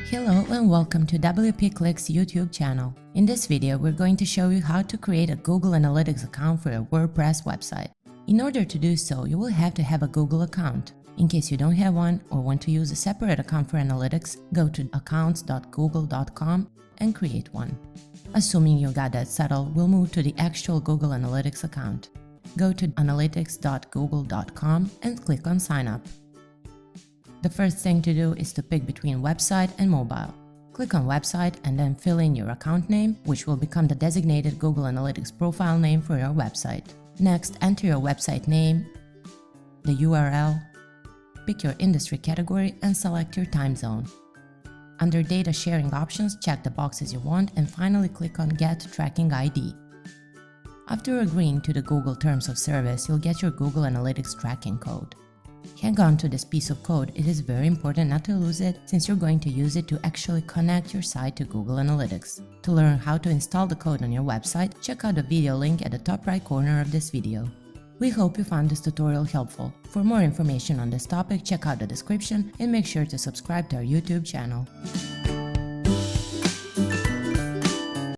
Hello and welcome to WP Clicks YouTube channel. In this video, we're going to show you how to create a Google Analytics account for your WordPress website. In order to do so, you will have to have a Google account. In case you don't have one or want to use a separate account for analytics, go to accounts.google.com and create one. Assuming you got that settled, we'll move to the actual Google Analytics account. Go to analytics.google.com and click on Sign Up. The first thing to do is to pick between website and mobile. Click on website and then fill in your account name, which will become the designated Google Analytics profile name for your website. Next, enter your website name, the URL, pick your industry category and select your time zone. Under data sharing options, check the boxes you want and finally click on Get Tracking ID. After agreeing to the Google Terms of Service, you'll get your Google Analytics tracking code. Hang on to this piece of code, it is very important not to lose it since you're going to use it to actually connect your site to Google Analytics. To learn how to install the code on your website, check out the video link at the top right corner of this video. We hope you found this tutorial helpful. For more information on this topic, check out the description and make sure to subscribe to our YouTube channel.